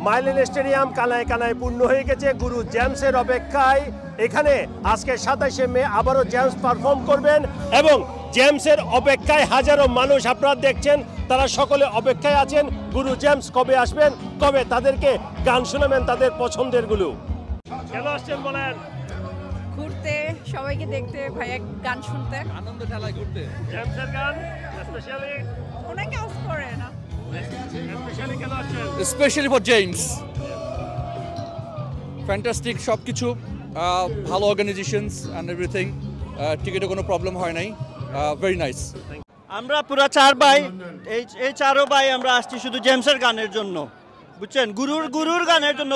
মাইলেন stadium কানায় কানায় পূর্ণ হয়ে গেছে গুরু জেমসের অপেক্ষায়। এখানে আজকে 27শে মে আবারও জেমস পারফর্ম করবেন এবং জেমসের অপেক্ষায় হাজারো মানুষ আপনারা দেখছেন, তারা সকলে অপেক্ষায় আছেন গুরু জেমস কবে আসবেন, কবে তাদেরকে গান শোনাবেন তাদের পছন্দের গুলো। কেন আসছেন বলেন? ঘুরতে, সবাইকে দেখতে, ভাইয়া গান শুনতে, আনন্দ ঠেলায় ঘুরতে। জেমসের গান স্পেশালি অনেকে আউট করে না, স্পেশালি কেন আসছেন? Specially for James. ফ্যান্টাস্টিক সবকিছু, ভালো অর্গানাইজেশনস অ্যান্ড এভরিথিং। টিকিটে কোনো প্রবলেম হয় নাই, ভেরি নাইস। আমরা পুরো 4 ভাই, এই 4 ভাই আমরা আসছি শুধু জেমসের গানের জন্য, বুঝছেন? গুরুর গানের জন্য।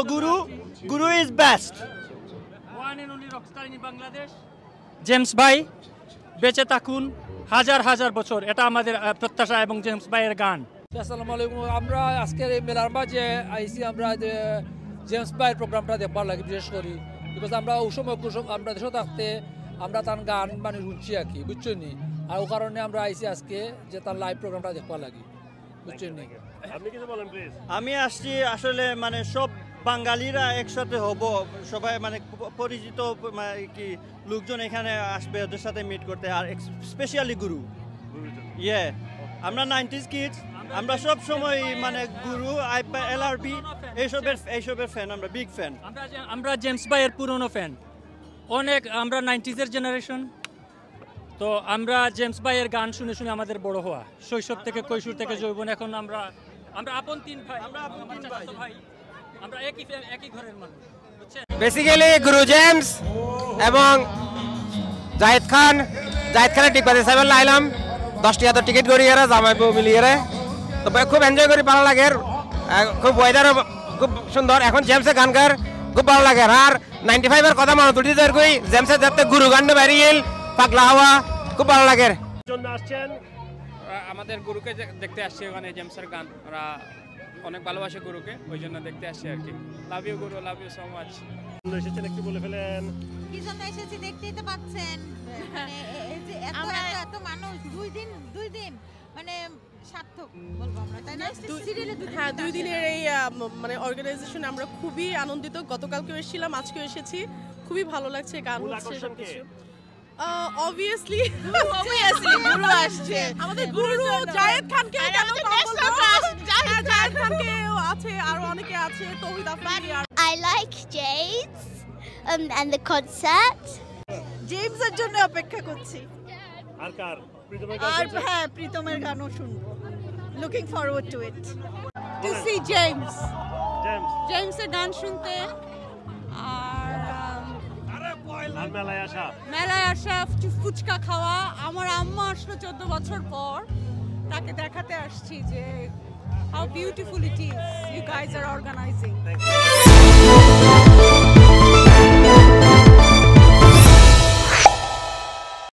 গুরু is best. One and only rockstar in Bangladesh James ভাই বেঁচে থাকুন হাজার হাজার বছর, এটা আমাদের প্রত্যাশা এবং জেমস ভাইয়ের গান। আসসালামু আলাইকুম। আমরা আজকের এই মেলার মাঝে আইসি আমরা যে জেমস ভাইয়ের প্রোগ্রামটা দেখবার লাগে বিশেষ করি, বিকজ আমরা ওই সময় আমরা দেশে থাকতে আমরা তার গান মানে শুনছি আর কি, বুঝছেন নি? আর ও কারণে আমরা আইসি আজকে যে তার লাইভ প্রোগ্রামটা দেখবার লাগে, বুঝছেন নি? আপনি কিছু বলেন প্লিজ। আমি আসছি আসলে মানে সব বাঙালিরা একসাথে হব, সবাই মানে পরিচিত কি লোকজন এখানে আসবে, ওদের সাথে মিট করতে, আর স্পেশালি গুরু। ইয়ে আমরা 90s কিডস, আমরা সব সময় মানে গুরু, এলআরবি এইসবের ফ্যান, আমরা বিগ ফ্যান। আমরা জেমস ভাইয়ের পুরনো ফ্যান অনেক, আমরা 90s-এর জেনারেশন, তো আমরা জেমস ভাইয়ের গান শুনে শুনে আমাদের বড় হওয়া, শৈশব থেকে কৈশোর থেকে যৌবন। এখন আমরা আপন 3 ভাই, আমরা একই ঘরের মানুষ, বুঝছেন? বেসিক্যালি গুরু জেমস এবং জাহিদ খানের টিক বাজে সাইবার লাইলাম 10 টাকা তো টিকিট করি এরা জামাইবো মিলিয়ে রে, তো খুব এনজয় করি, ভালো লাগে, খুব ওয়েদারও খুব সুন্দর। এখন জেমসের গান গার খুব ভালো লাগে। আর 95-এর কথা মনে তুলি যার কই জেমসের যাতে গুরু গান বেরিয়েল পাগলা হওয়া খুব ভালো লাগে। জন্য আসছেন আমাদের গুরুকে দেখতে আসছি, ওখানে জেমসের গান ওরা অনেক ভালোবাসে গুরুকে, ওই জন্য দেখতে আসছি আর কি। Love you Guru, love you so much. এসেছেন একটু বলে ফেলেন। কি জন্য এসেছি দেখতেই তো পাচ্ছেন, মানে এই যে এত মানুষ, দুই দিন মানে সার্থক বলবো আমরা, তাই না? হ্যাঁ, 2 দিনের এই মানে অর্গানাইজেশন আমরা খুবই আনন্দিত। গতকালকে এসেছিলাম, আজকে এসেছি, খুবই ভালো লাগছে, গান হচ্ছে সবকিছু। অবভিয়াসলি গুরু আসছে, আমাদের গুরু জায়েদ খানকে, জায়েদ খানকে আছে, আর অনেকে আছে, তৌহিদ Afridi. I like James and the concert. জেমসের জন্য অপেক্ষা করছি, আর কার? প্রীতমের আর গান। হ্যাঁ, প্রীতমের গানও শুনবো। Looking forward to it, to see James. জেমসের গান শুনতে আর মেলায় আসা, ফুচকা খাওয়া। আমার আম্মা আসলো 14 বছর পর, তাকে দেখাতে আসছি যে how beautiful it is, you guys are organising.